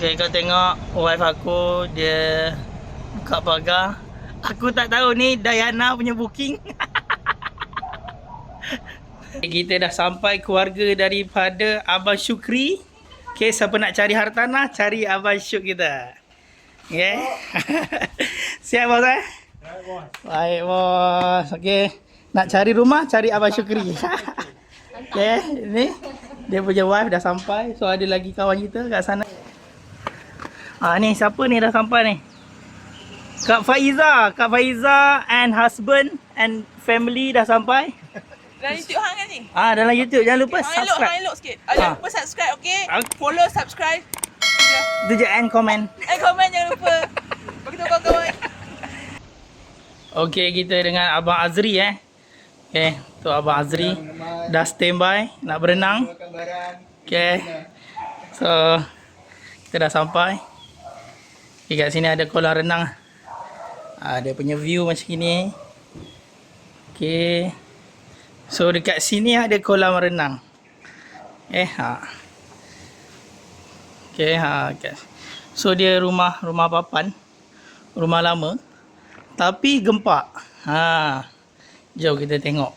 Okay, kau tengok wife aku, dia buka pagar. Aku tak tahu ni Diana punya booking. Kita dah sampai keluarga daripada Abang Syukri. Okay, siapa nak cari hartanah, cari Abang Syuk kita. Okay. Siap bos eh? Baik bos. Okay. Nak cari rumah, cari Abang Syukri. Okay, ni dia punya wife dah sampai. So ada lagi kawan kita kat sana. Ni siapa ni dah sampai ni? Kak Faiza and husband and family dah sampai. Dalam YouTube hang kan ni? Dalam YouTube. Jangan lupa subscribe. Hang elok sikit. Jangan lupa subscribe, okey? Follow, subscribe. Itu je, and comment. And comment jangan lupa. Bagi tahu kawan-kawan. Okey, kita dengan Abang Azri Okay, tu Abang Azri dah standby nak berenang. Okay. So kita dah sampai. Okay, kat sini ada kolam renang. Dia punya view macam ni. Okay. So dekat sini ada kolam renang. Okay, so dia rumah papan. Rumah lama. Tapi gempak. Jom kita tengok.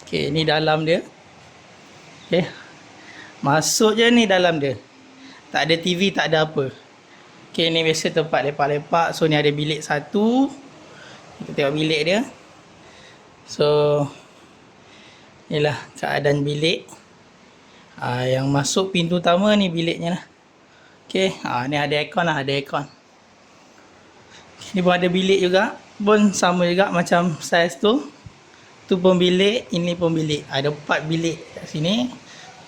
Okay, ni dalam dia. Okay. Masuk je ni dalam dia. Tak ada TV, tak ada apa. Okay, ni biasa tempat lepak-lepak. So, ni ada bilik satu. Kita tengok bilik dia. So, inilah keadaan bilik. Yang masuk pintu utama ni biliknya lah. Okay, ni ada aircon lah, ada aircon. Ni pun ada bilik juga. Pun sama juga macam saiz tu. Tu pun bilik, ini pun bilik. Ada 4 bilik kat sini.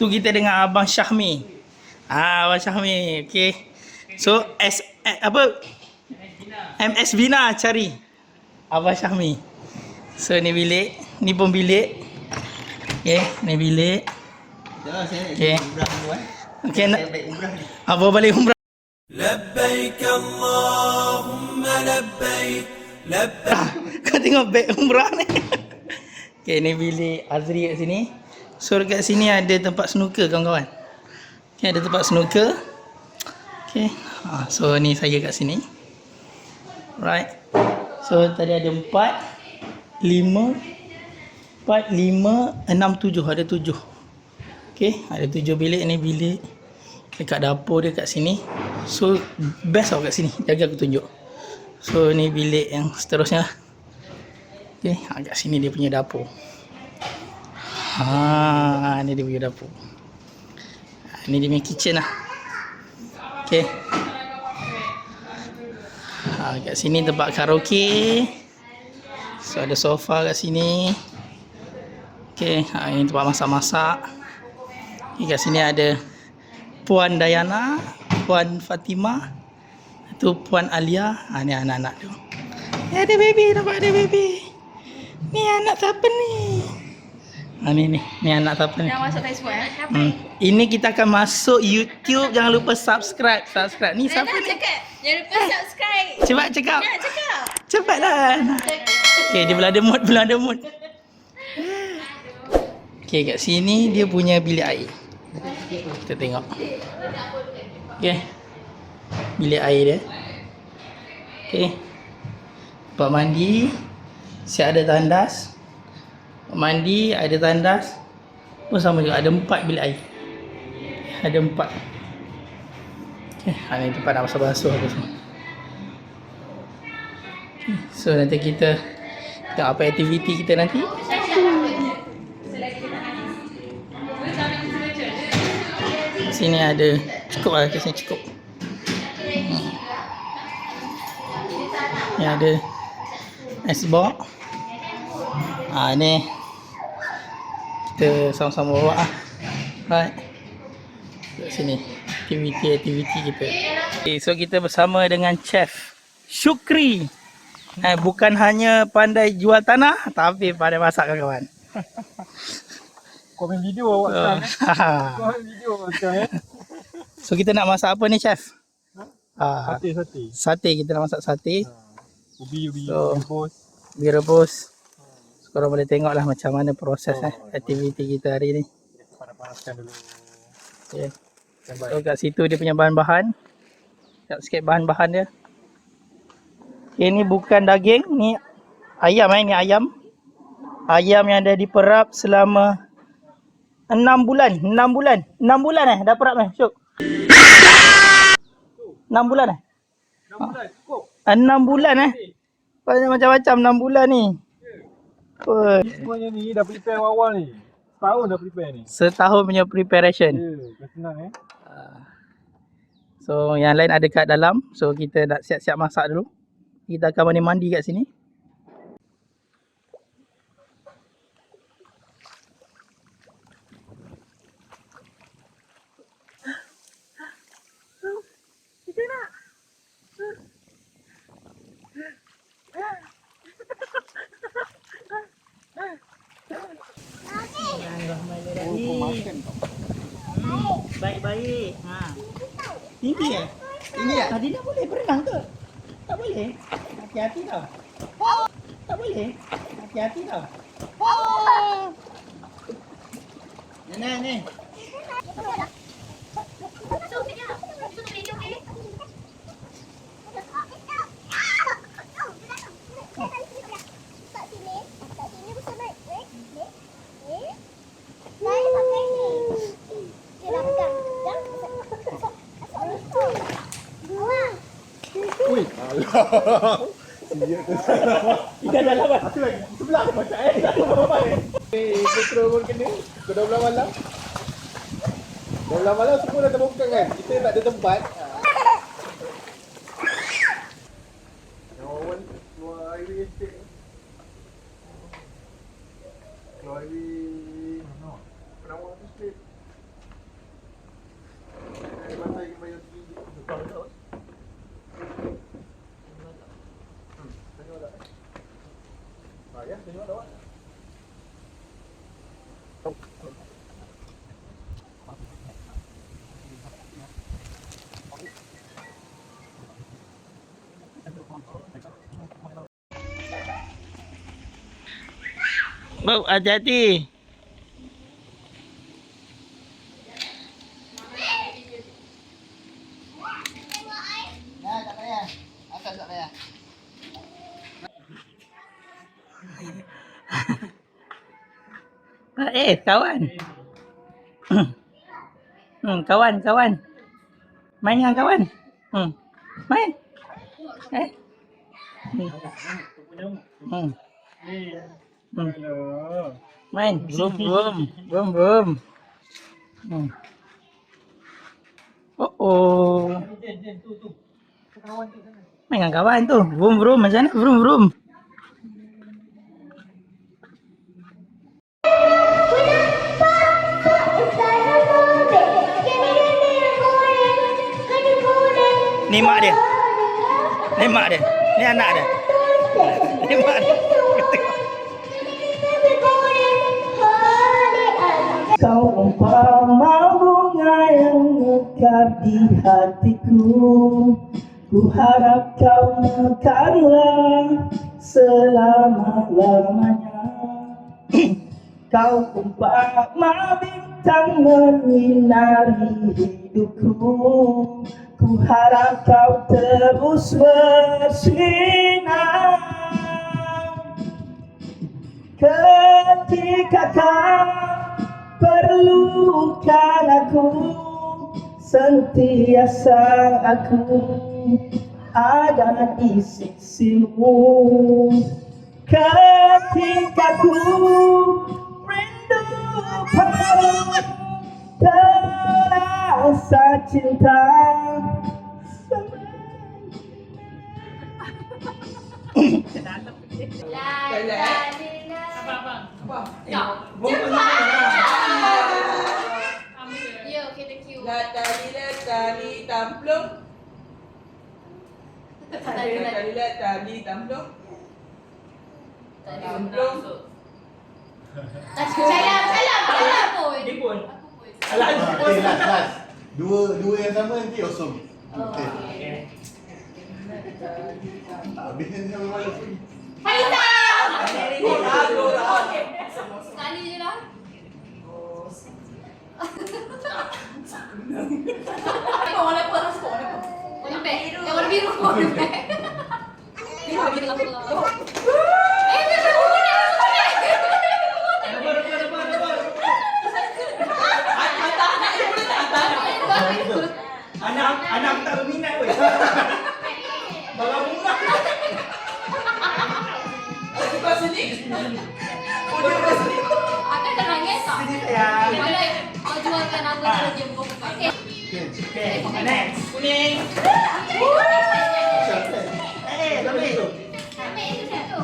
Tu kita dengan Abang Syahmi. Abang Syahmi. Okay. So, MS Bina cari Abang Syahmi. So, ni bilik. Ni pun bilik. Okay, ni bilik. Okay. Okay, apa balik umrah? Labbaik Allahumma labbaik. Kau tengok beg umrah ni. Okay, ni bilik Azri kat sini. So dekat sini ada tempat snooker kawan-kawan. Okay, ada tempat snooker. Okay, so ni saya kat sini. Right. So tadi ada 4, 5, 6, 7. Ada 7. Okay, ada 7 bilik. Ni bilik dekat dapur dia kat sini. So best tau kat sini. Jaga aku tunjuk. So ni bilik yang seterusnya. Okay, kat sini dia punya dapur. Ni dia punya dapur. Ni dia punya kitchen lah. Okay. Kat sini tempat karaoke. So ada sofa kat sini. Okay, ini tempat masak-masak. Okay, kat sini ada Puan Dayana, Puan Fatimah, itu Puan Alia. Ni anak-anak tu. Ada baby, nampak ada baby. Ni anak siapa ni? Ni anak siapa ni? Jangan masuk Facebook Ini kita akan masuk YouTube. Jangan lupa subscribe. Ni siapa ni? Jangan lupa subscribe. Cepat cakap. Nak cakap. Cepatlah. Okay, dia belum ada mood. Okay, kat sini dia punya bilik air. Kita tengok. Okay, bilik air dia. Okay, tempat mandi. Siap ada tandas. Mandi, ada tandas. Pun sama juga, ada 4 bilik air. Ada 4. Okay, ni tempat nak basuh-basuh apa semua. Okay, so nanti kita tengok apa aktiviti kita nanti. Sini ada cukup lah, kat sini cukup. Ni ada icebox. Ni kita sama-sama bawa lah. Right. Kat sini aktiviti kita. Okay, so kita bersama dengan Chef Syukri. Bukan hanya pandai jual tanah, tapi pandai masak kawan-kawan. Komen video awak sekarang. Komen video awak sekarang. So kita nak masak apa ni chef? Sate. Sate, kita nak masak sate. Ubi So, rebus. Ubi rebus. So, korang boleh tengok lah macam mana proses aktiviti kita hari ni. Panas-panaskan dulu. Okay. So kat situ dia punya bahan-bahan. Tengok sikit bahan-bahan dia. Okay, ni bukan daging, ni ayam ni ayam. Ayam yang dah diperap selama 6 bulan. 6 bulan. 6 bulan dah perap Syuk. 6 bulan 6 bulan cukup. 6 bulan banyak macam-macam 6 bulan ni. Semuanya ni dah prepare awal ni. Setahun dah prepare ni. Setahun punya preparation. Dah senang So yang lain ada kat dalam. So kita nak siap-siap masak dulu. Kita akan mandi kat sini. Baik-baik. Tinggi Tinggi Tadi tak boleh berenang ke? Tak boleh. Hati-hati tau. Tak boleh. Hati-hati tau. Ni. Ikan dalam kan? Satu lagi. Sebelah aku macam Petro pun kena. Ke 12 malam. 12 malam semua dah terbuka kan? Kita tak ada tempat. Keluar highway estate. Keluar highway Penawar tu straight. Masa ingin bayar RM7. Tengok dah. Bau, hati-hati. Tak payah. Atas tak payah. Kawan. Kawan. Main dengan kawan. Main. Main. Boom. Oh. Main dengan kawan tu. Vroom macam mana? Vroom. Ni mak dia. Ni anak dia. Ni mak dia. Kau umpama bunga yang mekar di hatiku. Ku harap kau mekarlah selama-lamanya. Kau umpama bintang menyinari hidupku. Ku harap kau terus bersinar. Ketika kau perlukan aku, sentiasa aku ada di sisimu. Ketika ku rindu padamu, terasa cinta. Tali tamplung. Tali tamplung. Salam pun. Dia pun. Last. Dua yang sama nanti kosong. Okey. Habis ni sama mana pun. Sekali je lah. Kau warna apa? Warna pink. Yang warna biru. Warna pink. Biru tengah tengah. Anak tak berminat weh. Balang bunga. Kau sini? Akan dah nangis tak? Sini sayang. Mana kau jualkan apa saja kau pakai. Okay, next. Kuning. Lebih tu. Ambil itu satu.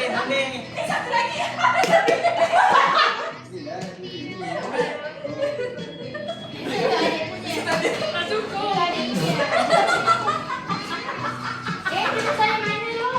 Lagi. Satu lagi. Tak cukup. Itu saya mana dulu?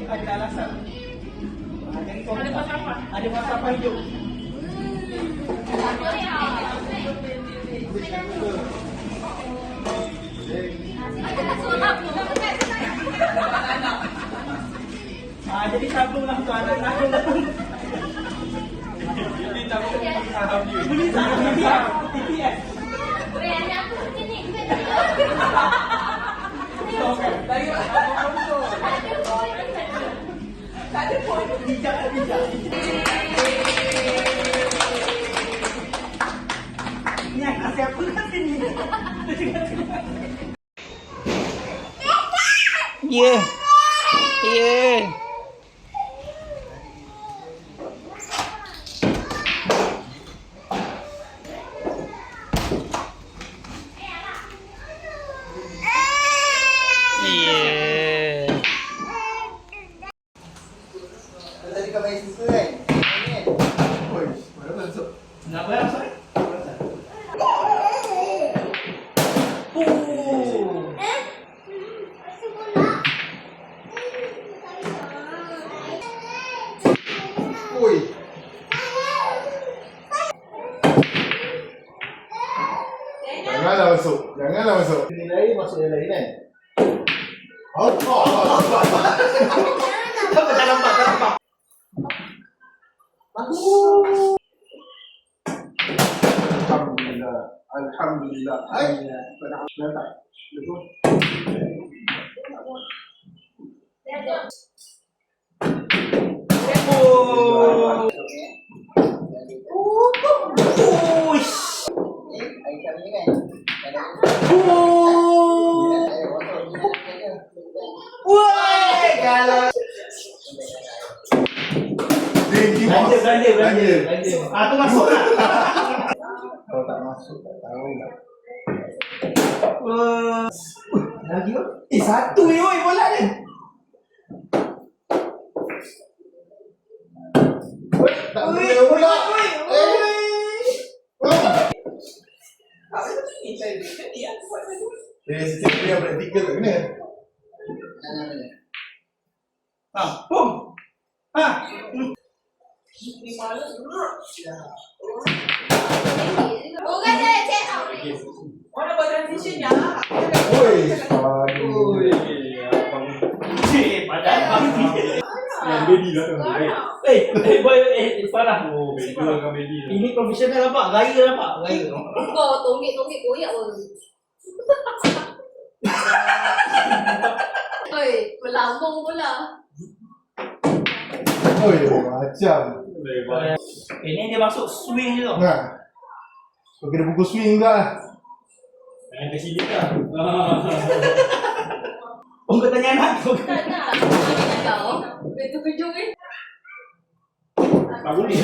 Ada alasan. Ada masalah hidup. Jadi sambunglah tu anak datang. Ini tak boleh beli saham dia. TPS. Boleh aku sini. Tak ada pun. Bijak. Ni anak siapa kat sini? Ya. Tadi kau main suka kan? Oi, mana masuk? Kenapa ya, sorry? Oi. Janganlah masuk. Ini lain masuk yang lain kan? Tak nampak. Alhamdulillah. Nampak. Betul. Belanja. Tu masuk lah. Kalau tak masuk, tak tahu lah. Lagi tu? Satu ni oi bola ni. Tak boleh pula. Setiap dia praktikal tak kena. Boom. Bukan saya check out. Orang buat transition ya. Oi, aduh. Padahal Yang baby lah kan. boy, Farah. Oh, baby kan baby lah. Ini profesional nampak, gaya nampak, gaya. Kau tonggik koyak pun. Oi, melambung pula. Oi, macam. Ini dia masuk swing je tu. Nah. Kau kena buku swing juga lah. Jangan ke sini lah. Oh, kau tanya anak tu. Tak nak. Kau. Itu kejung ni. Tak boleh.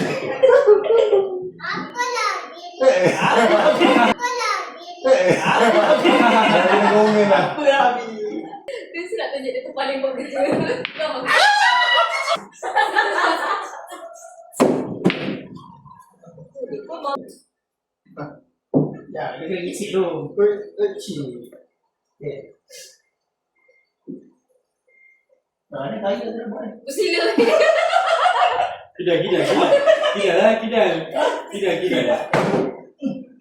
Kena komen lah. Apa lah Abi? Dia nak tunjuk dia tu paling buat kerja. Kau. Ya, dia kena isi dulu. Kecil. Okay. Nah, ni kaya tak buat. Bersila. Kidal. Kidal lah, kidal.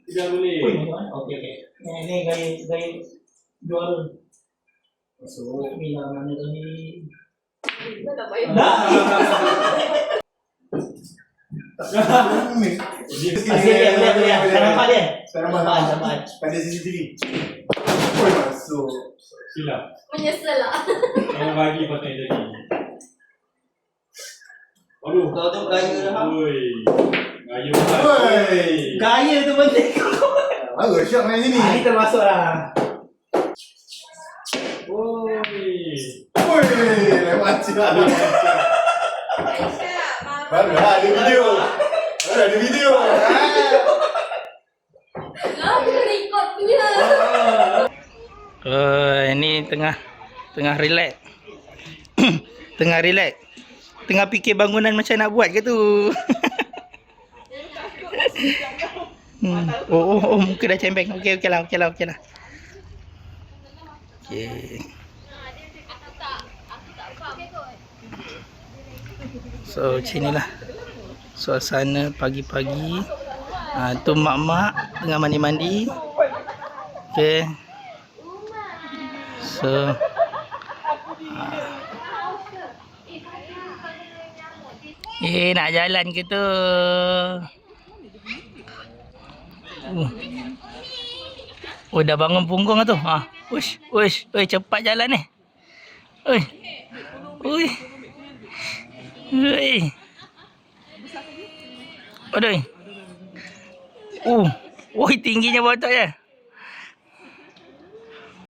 Kidal boleh. Okey. Ni gaya jual. Masuk bilang mana tadi? Dah tak payah. Lihat. Nampak dia? Nampak. Pada CCTV. Oi, masuk. Silap. Menyesal lah. Yang bagi patut jadi. Aduh. Kau tu gaya dah. Oi. Gaya. Oi. Gaya tu penting. Bagus shot main sini. Ini termasuk lah. Oi. Oi, lewat cak. Baru ada video. Lah, dia record punya. Ini tengah relax. Tengah relax. Tengah fikir bangunan macam nak buat ke tu. Oh, muka dah cembeng. Okey lah. Okey. So, sinilah suasana pagi-pagi. Tu mak-mak tengah mandi-mandi. Okey. So nak jalan ke tu? Oh, dah bangun punggung tu. Uish, cepat jalan ni. Ui. Aduh. Oi, tingginya botok je.